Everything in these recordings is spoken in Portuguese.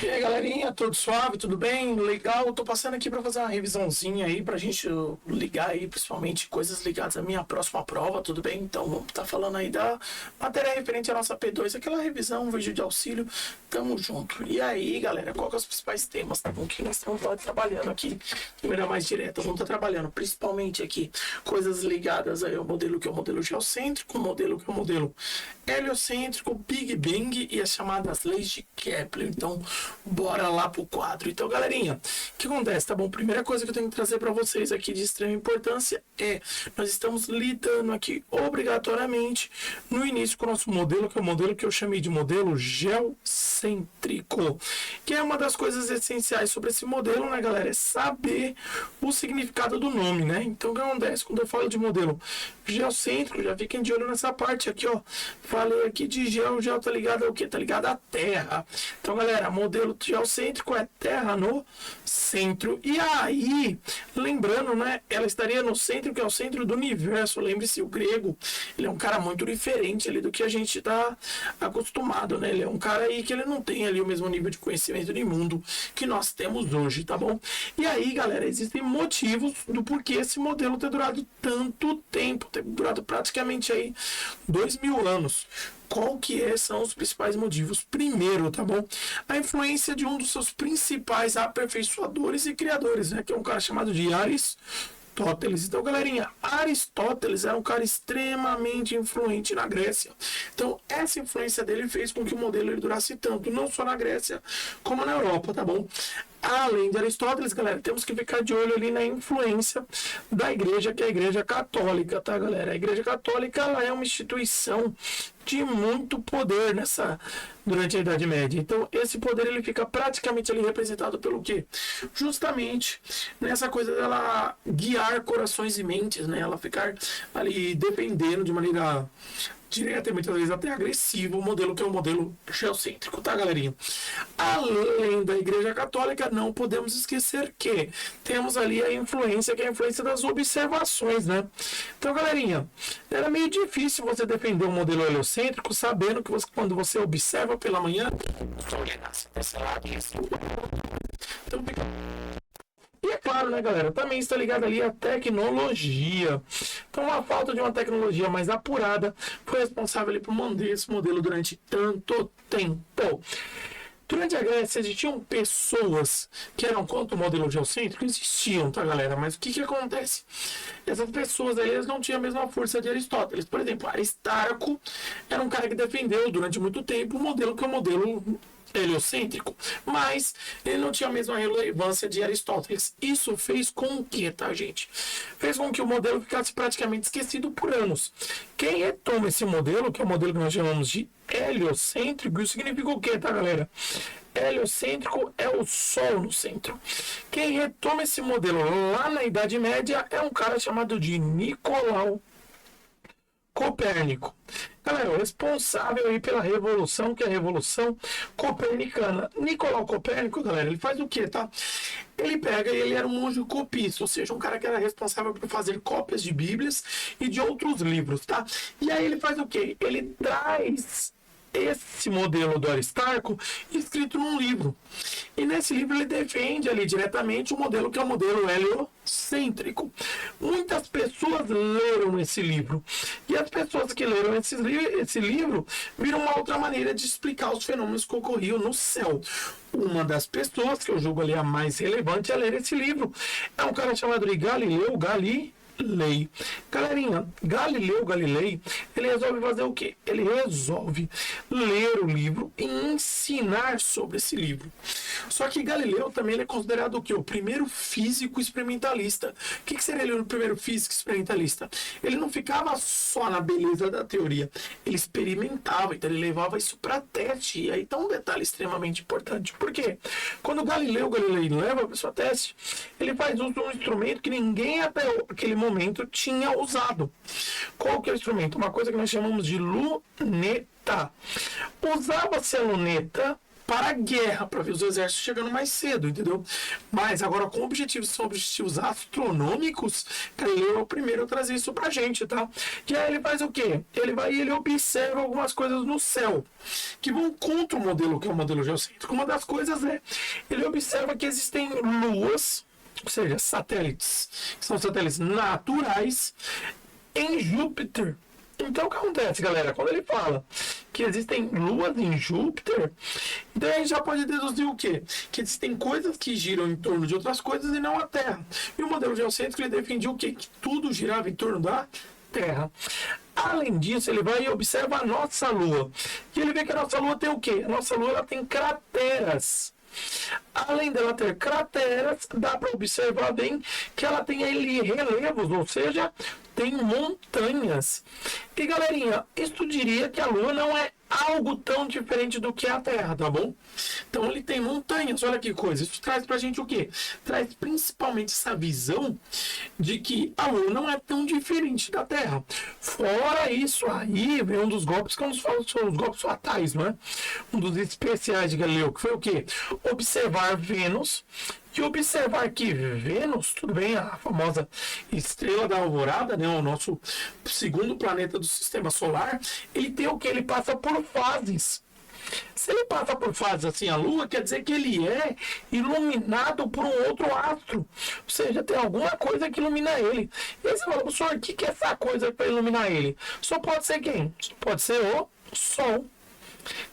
E aí, galerinha, tudo suave, tudo bem? Legal, tô passando aqui para fazer uma revisãozinha aí pra gente ligar aí, principalmente coisas ligadas à minha próxima prova, tudo bem? Então vamos estar falando aí da matéria referente à nossa P2, aquela revisão, um vídeo de auxílio, tamo junto. E aí, galera, qual que é os principais temas, tá bom? Que nós estamos trabalhando aqui de maneira mais direta, vamos estar trabalhando principalmente aqui coisas ligadas aí ao modelo que é o modelo geocêntrico, o modelo que é o modelo heliocêntrico, Big Bang e as chamadas leis de Kepler. Então, bora lá pro quadro. Então, galerinha, o que acontece, tá bom? Primeira coisa que eu tenho que trazer para vocês aqui de extrema importância é, nós estamos lidando aqui obrigatoriamente no início com o nosso modelo, que é o modelo que eu chamei de modelo geocêntrico, que é uma das coisas essenciais sobre esse modelo, né, galera? É saber o significado do nome, né? Então, o que acontece? Quando eu falo de modelo geocêntrico, já fiquem de olho nessa parte aqui, ó. Falei aqui de geo tá ligado ao quê? Tá ligado à Terra. Então, galera, modelo geocêntrico é Terra no centro. E aí, lembrando, né? Ela estaria no centro, que é o centro do universo. Lembre-se, o grego, ele é um cara muito diferente ali do que a gente tá acostumado, né? Ele é um cara aí que ele não tem ali o mesmo nível de conhecimento de mundo que nós temos hoje, tá bom? E aí, galera, existem motivos do porquê esse modelo ter durado tanto tempo, ter durado praticamente aí 2000 anos. Qual que são os principais motivos? Primeiro, tá bom? A influência de um dos seus principais aperfeiçoadores e criadores, né? Que é um cara chamado de Aristóteles. Então, galerinha, Aristóteles era um cara extremamente influente na Grécia. Então, essa influência dele fez com que o modelo ele durasse tanto, não só na Grécia, como na Europa, tá bom? Além de Aristóteles, galera, temos que ficar de olho ali na influência da igreja, que é a igreja católica, tá, galera? A igreja católica, ela é uma instituição de muito poder durante a Idade Média. Então, esse poder, ele fica praticamente ali representado pelo quê? Justamente nessa coisa dela guiar corações e mentes, né? Ela ficar ali dependendo de maneira direta e muitas vezes até agressivo, o modelo que é o modelo geocêntrico, tá, galerinha? Além da Igreja Católica, não podemos esquecer que temos ali a influência, que é a influência das observações, né? Então, galerinha, era meio difícil você defender um modelo heliocêntrico sabendo que quando você observa pela manhã, o Sol nasce desse lado e esse outro. Então, fica... E é claro, né, galera, também está ligado ali a tecnologia. Então, a falta de uma tecnologia mais apurada foi responsável ali por manter esse modelo durante tanto tempo. Durante a Grécia existiam pessoas que eram contra o modelo geocêntrico? Existiam, tá, galera? Mas o que acontece? Essas pessoas aí, eles não tinham a mesma força de Aristóteles. Por exemplo, Aristarco era um cara que defendeu durante muito tempo o modelo que é o modelo heliocêntrico, mas ele não tinha a mesma relevância de Aristóteles. Isso fez com que, tá, gente? Fez com que o modelo ficasse praticamente esquecido por anos. Quem retoma esse modelo, que é o modelo que nós chamamos de heliocêntrico, isso significa o que, tá, galera? Heliocêntrico é o Sol no centro. Quem retoma esse modelo lá na Idade Média é um cara chamado de Nicolau Copérnico. Galera, o responsável aí pela revolução, que é a Revolução Copernicana. Nicolau Copérnico, galera, ele faz o quê, tá? Ele pega e ele era um monge copista, ou seja, um cara que era responsável por fazer cópias de Bíblias e de outros livros, tá? E aí ele faz o quê? Ele traz esse modelo do Aristarco escrito num livro. E nesse livro ele defende ali diretamente o modelo que é o modelo heliocêntrico. Muitas pessoas leram esse livro. E as pessoas que leram esse livro viram uma outra maneira de explicar os fenômenos que ocorriam no céu. Uma das pessoas, que eu julgo ali a mais relevante a ler esse livro, é um cara chamado de Galileu Galilei. Galerinha, Galileu Galilei, ele resolve fazer o quê? Ele resolve ler o livro e ensinar sobre esse livro. Só que Galileu também ele é considerado o quê? O primeiro físico experimentalista. O que seria ele o primeiro físico experimentalista? Ele não ficava só na beleza da teoria, ele experimentava, então ele levava isso para teste. E aí tá um detalhe extremamente importante. Por quê? Quando Galileu Galilei leva para sua teste, ele faz uso de um instrumento que ninguém até aquele momento tinha usado. Qual que é o instrumento? Uma coisa que nós chamamos de luneta. Usava-se a luneta para para guerra, para ver os exércitos chegando mais cedo, entendeu? Mas agora com objetivos, são objetivos astronômicos, Galileu é o primeiro a trazer isso pra gente, tá? Que aí ele faz o quê? Ele observa algumas coisas no céu que vão contra o modelo, que é o modelo geocêntrico. Uma das coisas é, ele observa que existem luas, ou seja, satélites, que são satélites naturais, em Júpiter. Então o que acontece, galera? Quando ele fala que existem luas em Júpiter, então a gente já pode deduzir o quê? Que existem coisas que giram em torno de outras coisas e não a Terra. E o modelo geocêntrico ele defendia o quê? Que tudo girava em torno da Terra. Além disso, ele vai e observa a nossa Lua. E ele vê que a nossa Lua tem o quê? A nossa Lua ela tem crateras. Além dela ter crateras, dá para observar bem que ela tem ali relevos, ou seja, tem montanhas. E galerinha, isso diria que a Lua não é algo tão diferente do que a Terra, tá bom? Então ele tem montanhas, olha que coisa. Isso traz pra gente o quê? Traz principalmente essa visão de que a Lua não é tão diferente da Terra. Fora isso aí, vem um dos golpes que eu nos falo, são os golpes fatais, não é? Um dos especiais de Galileu, que foi o quê? Observar Vênus. E observar que Vênus, tudo bem, a famosa estrela da alvorada, né, o nosso segundo planeta do sistema solar, ele tem o que? Ele passa por fases. Se ele passa por fases assim, a Lua, quer dizer que ele é iluminado por um outro astro. Ou seja, tem alguma coisa que ilumina ele. E aí você fala, professor, o que é essa coisa para iluminar ele? Só pode ser quem? Só pode ser o Sol.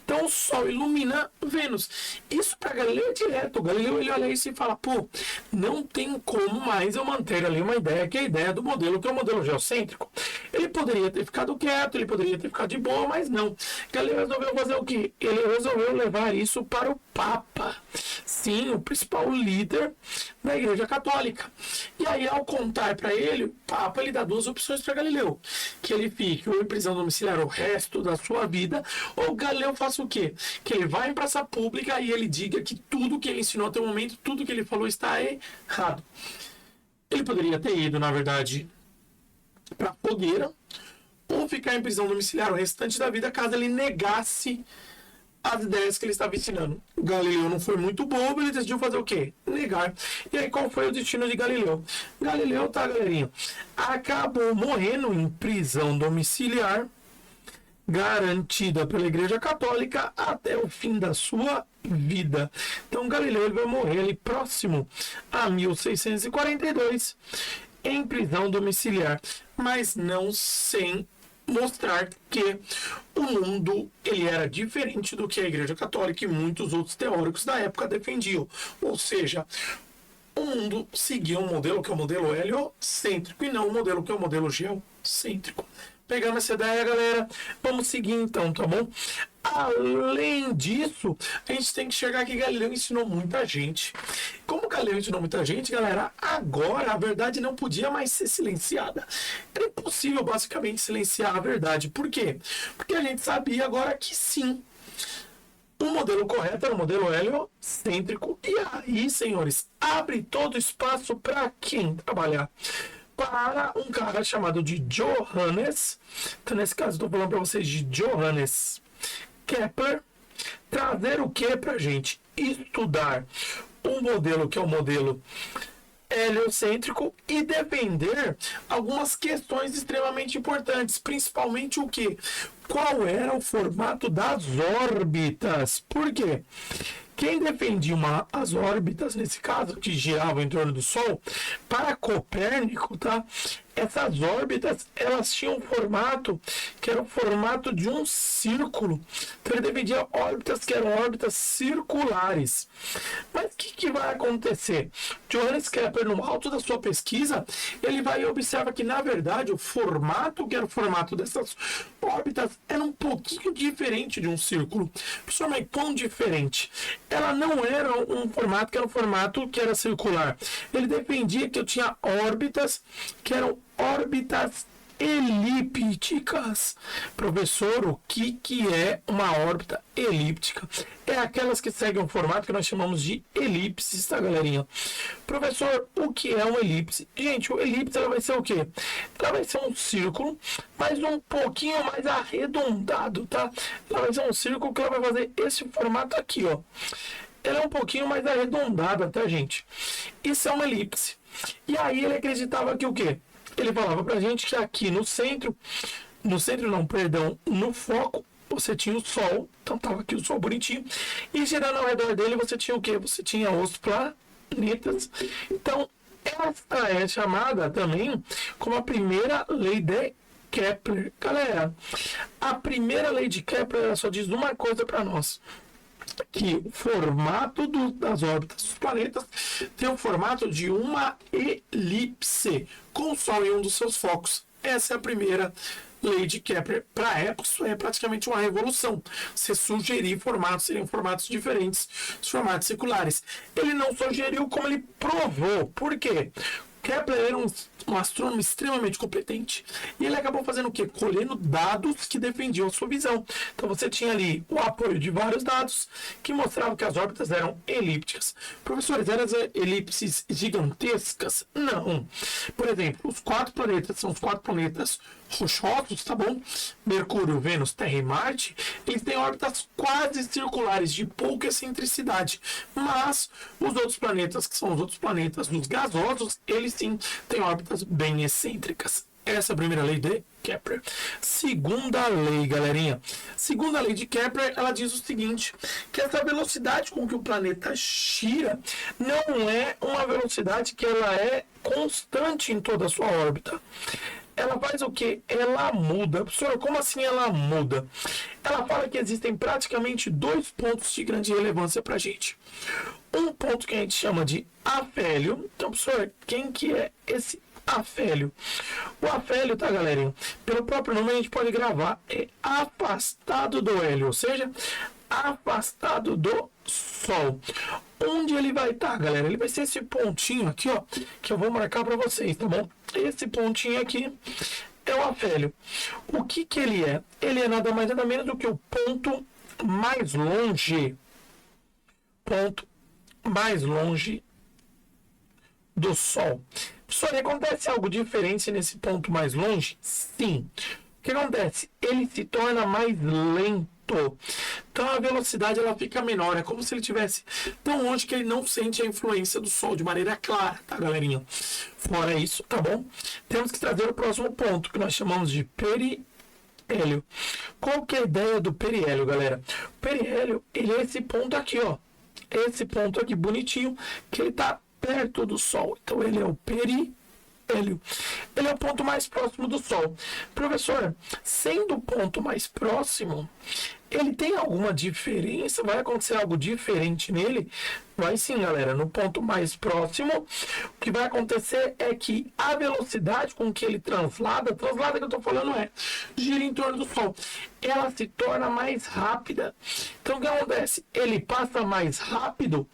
Então o Sol ilumina Vênus. Isso para Galileu é direto. O Galileu ele olha isso e fala, pô, não tem como mais eu manter ali uma ideia, que é a ideia do modelo, que é o modelo geocêntrico. Ele poderia ter ficado quieto, ele poderia ter ficado de boa, mas não. Galileu resolveu fazer o quê? Ele resolveu levar isso para o Papa. Sim, o principal líder da Igreja Católica. E aí, ao contar para ele, o Papa ele dá duas opções para Galileu. Que ele fique ou em prisão domiciliar o resto da sua vida, ou Galileu faça o quê? Que ele vá em praça pública e ele diga que tudo que ele ensinou até o momento, tudo que ele falou está errado. Ele poderia ter ido, na verdade, para a fogueira, ou ficar em prisão domiciliar o restante da vida, caso ele negasse as ideias que ele estava ensinando. Galileu não foi muito bobo, ele decidiu fazer o quê? Negar. E aí, qual foi o destino de Galileu? Galileu, tá, galerinha? Acabou morrendo em prisão domiciliar, garantida pela Igreja Católica até o fim da sua vida. Então, Galileu ele vai morrer ali próximo a 1642 em prisão domiciliar, mas não sem mostrar que o mundo ele era diferente do que a Igreja Católica e muitos outros teóricos da época defendiam. Ou seja, o mundo seguia um modelo que é o modelo heliocêntrico e não o modelo que é o modelo geocêntrico. Pegando essa ideia, galera, vamos seguir então, tá bom? Além disso, a gente tem que chegar que Galileu ensinou muita gente. Como Galileu ensinou muita gente, galera, agora a verdade não podia mais ser silenciada. Era impossível, basicamente, silenciar a verdade. Por quê? Porque a gente sabia agora que sim, o modelo correto era o modelo heliocêntrico. E aí, senhores, abre todo espaço para quem trabalhar? Para um cara chamado de Johannes. Então, nesse caso, estou falando para vocês de Johannes Kepler. Trazer o que para a gente? Estudar um modelo que é o modelo heliocêntrico e defender algumas questões extremamente importantes, principalmente o que? Qual era o formato das órbitas? Por quê? Quem defendia as órbitas, nesse caso, que giravam em torno do Sol, para Copérnico, tá? Essas órbitas, elas tinham um formato que era o formato de um círculo. Então, ele defendia órbitas que eram órbitas circulares. Mas o que vai acontecer? Johannes Kepler, no alto da sua pesquisa, ele vai e observa que, na verdade, o formato, que era o formato dessas órbitas, era um pouquinho diferente de um círculo. Professor, mas quão diferente? Ela não era um formato que era um formato que era circular. Ele defendia que eu tinha órbitas que eram órbitas elípticas. Professor, o que é uma órbita elíptica? É aquelas que seguem um formato que nós chamamos de elipses, tá, galerinha? Professor, o que é uma elipse? Gente, o elipse ela vai ser o quê? Ela vai ser um círculo, mas um pouquinho mais arredondado, tá? Ela vai ser um círculo que ela vai fazer esse formato aqui, ó. Ela é um pouquinho mais arredondada, tá, gente? Isso é uma elipse. E aí ele acreditava que o quê? Ele falava pra gente que aqui no centro não, perdão, no foco, você tinha o Sol, então tava aqui o Sol bonitinho, e girando ao redor dele você tinha o quê? Você tinha os planetas. Então, essa é chamada também como a primeira lei de Kepler. Galera, a primeira lei de Kepler só diz uma coisa para nós, que o formato das órbitas dos planetas tem o formato de uma elipse, com o Sol em um dos seus focos. Essa é a primeira lei de Kepler. Para a época, isso é praticamente uma revolução. Você sugerir formatos, seriam formatos diferentes dos formatos seculares. Ele não sugeriu, como ele provou. Por quê? Kepler era um astrônomo extremamente competente. E ele acabou fazendo o quê? Colhendo dados que defendiam a sua visão. Então você tinha ali o apoio de vários dados que mostravam que as órbitas eram elípticas. Professores, eram elipses gigantescas? Não. Por exemplo, os 4 planetas são os 4 planetas rochosos, tá bom? Mercúrio, Vênus, Terra e Marte, eles têm órbitas quase circulares, de pouca excentricidade. Mas os outros planetas, que são os outros planetas dos gasosos, eles sim têm órbitas bem excêntricas. Essa é a primeira lei de Kepler. Segunda lei, galerinha. Segunda lei de Kepler, ela diz o seguinte, que essa velocidade com que o planeta gira não é uma velocidade que ela é constante em toda a sua órbita. Ela faz o quê? Ela muda. Professor, como assim ela muda? Ela fala que existem praticamente 2 pontos de grande relevância para a gente. Um ponto que a gente chama de afélio. Então, professor, quem que é esse afélio? O afélio, tá, galerinha? Pelo próprio nome a gente pode gravar. É afastado do hélio, ou seja, afastado do Sol. Onde ele vai estar, galera? Ele vai ser esse pontinho aqui, ó, que eu vou marcar para vocês, tá bom? Esse pontinho aqui é o afélio. O que ele é? Ele é nada mais nada menos do que o ponto mais longe do Sol. Só acontece algo diferente nesse ponto mais longe? Sim. O que acontece? Ele se torna mais lento. Então a velocidade ela fica menor. É como se ele estivesse tão longe que ele não sente a influência do Sol de maneira clara, tá, galerinha? Fora isso, tá bom? Temos que trazer o próximo ponto, que nós chamamos de perihélio. Qual que é a ideia do perihélio, galera? O perihélio, ele é esse ponto aqui, ó. Esse ponto aqui bonitinho, que ele tá perto do Sol. Então ele é o perihélio. Ele é o ponto mais próximo do Sol. Professor, sendo o ponto mais próximo, ele tem alguma diferença? Vai acontecer algo diferente nele? Vai sim, galera. No ponto mais próximo, o que vai acontecer é que a velocidade com que ele translada que eu estou falando gira em torno do Sol. Ela se torna mais rápida. Então, o que acontece? Ele passa mais rápido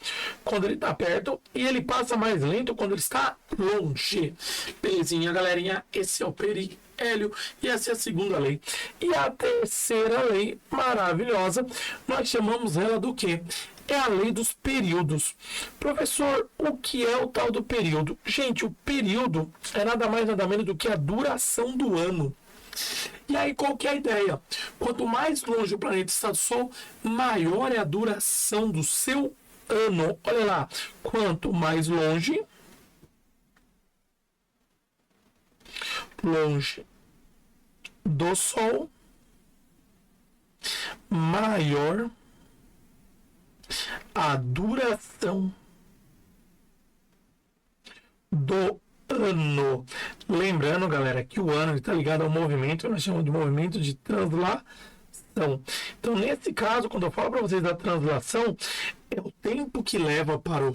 quando ele está perto e ele passa mais lento quando ele está longe. Belezinha, galerinha? Esse é o perihélio e essa é a segunda lei. E a terceira lei, maravilhosa, nós chamamos ela do quê? É a lei dos períodos. Professor, o que é o tal do período? Gente, o período é nada mais nada menos do que a duração do ano. E aí, qual que é a ideia? Quanto mais longe o planeta está do Sol, maior é a duração do seu ano. Olha lá, quanto mais longe do Sol, maior a duração do ano. Lembrando, galera, que o ano está ligado ao movimento, nós chamamos de movimento de translação. Então, nesse caso, quando eu falo para vocês da translação, é o tempo que leva para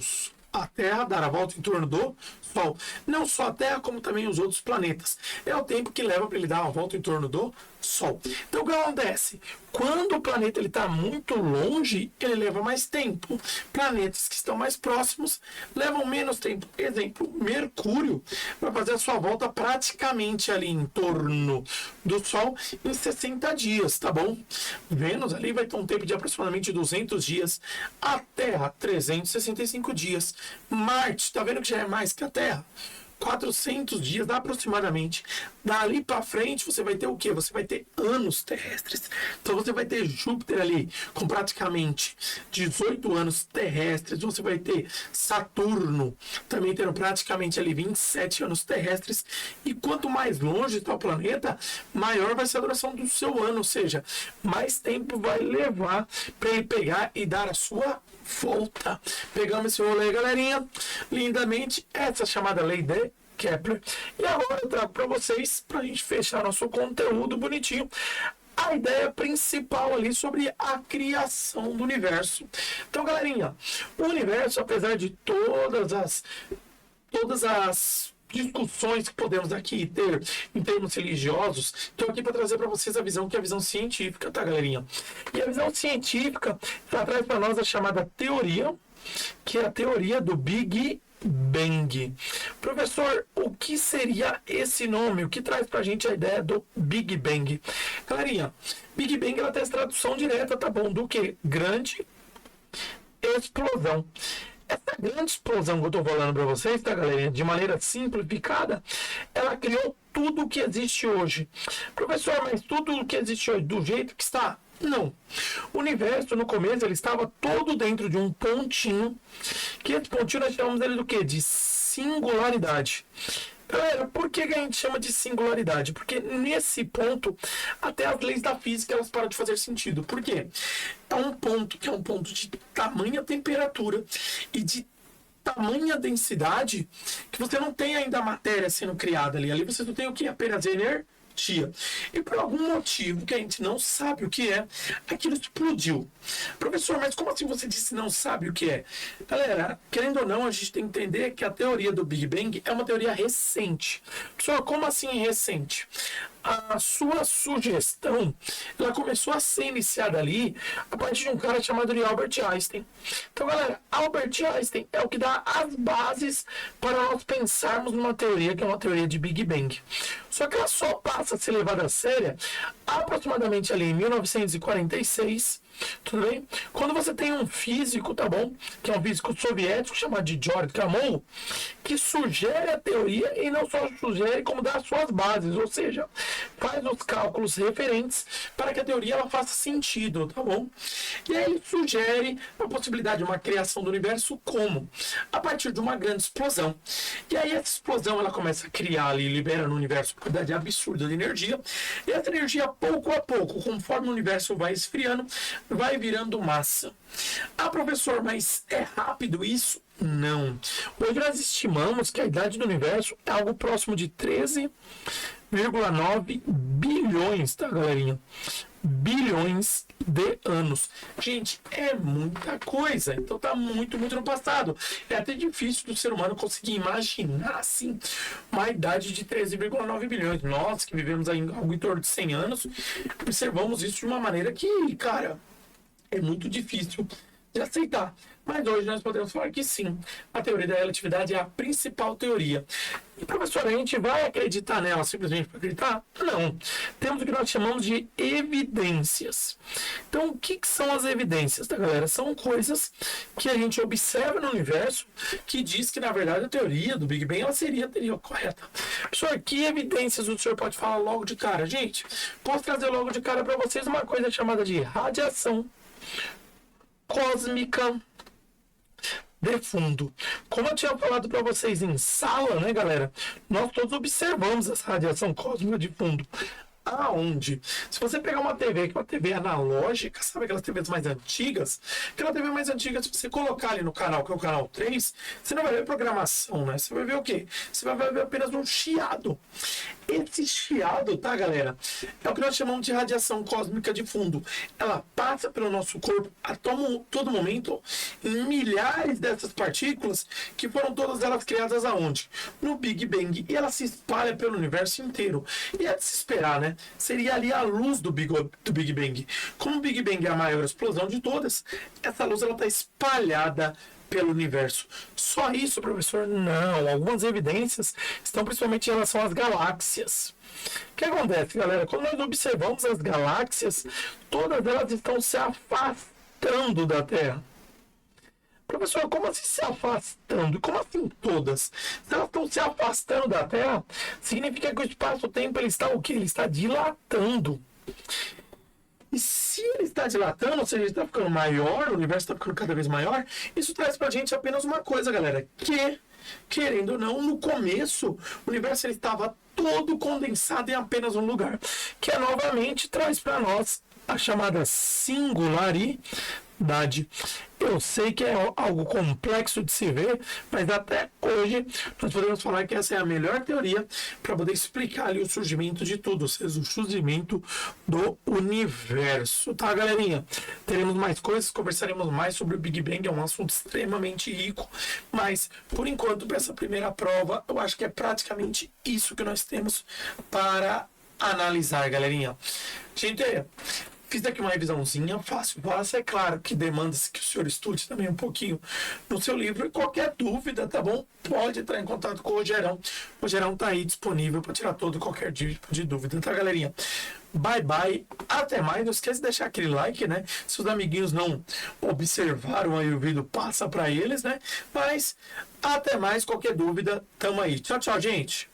a Terra dar a volta em torno do Sol. Não só a Terra, como também os outros planetas. É o tempo que leva para ele dar a volta em torno do Sol. Então, o que acontece? Quando o planeta está muito longe, ele leva mais tempo. Planetas que estão mais próximos levam menos tempo. Exemplo, Mercúrio vai fazer a sua volta praticamente ali em torno do Sol em 60 dias, tá bom? Vênus ali vai ter um tempo de aproximadamente 200 dias. A Terra, 365 dias. Marte, tá vendo que já é mais que a Terra? 400 dias aproximadamente. Dali para frente você vai ter o quê? Você vai ter anos terrestres. Então você vai ter Júpiter ali com praticamente 18 anos terrestres. Você vai ter Saturno também tendo praticamente ali 27 anos terrestres. E quanto mais longe está o planeta, maior vai ser a duração do seu ano. Ou seja, mais tempo vai levar para ele pegar e dar a sua volta. Pegamos esse rolê, galerinha, lindamente, essa chamada lei de Kepler. E agora eu trago para vocês, para a gente fechar nosso conteúdo bonitinho, a ideia principal ali sobre a criação do universo. Então, galerinha, o universo, apesar de todas as discussões que podemos aqui ter em termos religiosos, estou aqui para trazer para vocês a visão que é a visão científica, tá, galerinha? E a visão científica traz para nós a chamada teoria, que é a teoria do Big Bang. Professor, o que seria esse nome? O que traz para a gente a ideia do Big Bang? Galerinha, Big Bang ela tem essa tradução direta, tá bom? Do que? Grande explosão. Essa grande explosão que eu estou falando para vocês, tá, galerinha? De maneira simplificada, ela criou tudo o que existe hoje. Professor, mas tudo o que existe hoje do jeito que está? Não. O universo, no começo, ele estava todo dentro de um pontinho, que esse pontinho nós chamamos ele do quê? De singularidade. Galera, por que a gente chama de singularidade? Porque nesse ponto, até as leis da física elas param de fazer sentido. Por quê? É um ponto que é um ponto de tamanha temperatura e de tamanha densidade que você não tem ainda a matéria sendo criada ali. Ali você não tem o que? Apenas energia. E por algum motivo que a gente não sabe o que é, aquilo explodiu. Professor, mas como assim você disse não sabe o que é? Galera, querendo ou não, a gente tem que entender que a teoria do Big Bang é uma teoria recente. Professor, como assim recente? A sua sugestão, ela começou a ser iniciada ali a partir de um cara chamado de Albert Einstein. Então, galera, Albert Einstein é o que dá as bases para nós pensarmos numa teoria que é uma teoria de Big Bang. Só que ela só passa a ser levada a sério aproximadamente ali em 1946, tudo bem? Quando você tem um físico, tá bom? Que é um físico soviético chamado de George Gamow, que sugere a teoria e não só sugere, como dá as suas bases, ou seja, faz os cálculos referentes para que a teoria ela faça sentido, tá bom? E aí ele sugere a possibilidade de uma criação do universo como? A partir de uma grande explosão. E aí essa explosão ela começa a criar ali, libera no universo uma quantidade absurda de energia, e essa energia, pouco a pouco, conforme o universo vai esfriando, vai virando massa. Ah, professor, mas é rápido isso? Não. Hoje nós estimamos que a idade do universo é algo próximo de 13,9 bilhões, tá, galerinha? Bilhões de anos. Gente, é muita coisa. Então tá muito no passado. É até difícil do ser humano conseguir imaginar, assim, uma idade de 13,9 bilhões. Nós, que vivemos aí algo em torno de 100 anos, observamos isso de uma maneira que, cara, é muito difícil de aceitar. Mas hoje nós podemos falar que sim, a teoria da relatividade é a principal teoria. E, professor, a gente vai acreditar nela simplesmente para acreditar? Não. Temos o que nós chamamos de evidências. Então, o que são as evidências, tá, galera? São coisas que a gente observa no universo que diz que, na verdade, a teoria do Big Bang ela seria a teoria correta. Professor, que evidências o senhor pode falar logo de cara? Gente, posso trazer logo de cara para vocês uma coisa chamada de radiação cósmica de fundo. Como eu tinha falado para vocês em sala, né, galera? Nós todos observamos essa radiação cósmica de fundo. Aonde? Se você pegar uma TV, que é uma TV analógica, sabe aquelas TVs mais antigas? Aquela TV mais antiga, se você colocar ali no canal, que é o canal 3, você não vai ver programação, né? Você vai ver o quê? Você vai ver apenas um chiado. Esse chiado, tá, galera? É o que nós chamamos de radiação cósmica de fundo. Ela passa pelo nosso corpo a todo momento em milhares dessas partículas que foram todas elas criadas aonde? No Big Bang. E ela se espalha pelo universo inteiro. E é de se esperar, né? Seria ali a luz do Big Bang. Como o Big Bang é a maior explosão de todas, essa luz ela está espalhada pelo universo. Só isso, professor? Não. Algumas evidências estão principalmente em relação às galáxias. O que acontece, galera? Quando nós observamos as galáxias, todas elas estão se afastando da Terra. Professor, como assim se afastando? Como assim todas? Se elas estão se afastando da Terra, significa que o espaço-tempo ele está o quê? Ele está dilatando. E se ele está dilatando, ou seja, ele está ficando maior, o universo está ficando cada vez maior, isso traz pra gente apenas uma coisa, galera, que, querendo ou não, no começo, o universo ele estava todo condensado em apenas um lugar, que é novamente traz para nós a chamada singularidade. Eu sei que é algo complexo de se ver, mas até hoje nós podemos falar que essa é a melhor teoria para poder explicar ali o surgimento de tudo, ou seja, o surgimento do universo, tá, galerinha? Teremos mais coisas, conversaremos mais sobre o Big Bang, é um assunto extremamente rico, mas por enquanto, para essa primeira prova, eu acho que é praticamente isso que nós temos para analisar, galerinha. Gente, fiz aqui uma revisãozinha fácil. É claro que demanda-se que o senhor estude também um pouquinho no seu livro. E qualquer dúvida, tá bom? Pode entrar em contato com o Rogerão. O Rogerão tá aí disponível para tirar todo qualquer tipo de dúvida, tá, galerinha? Bye, bye. Até mais. Não esquece de deixar aquele like, né? Se os amiguinhos não observaram aí o vídeo, passa para eles, né? Mas até mais. Qualquer dúvida, tamo aí. Tchau, tchau, gente.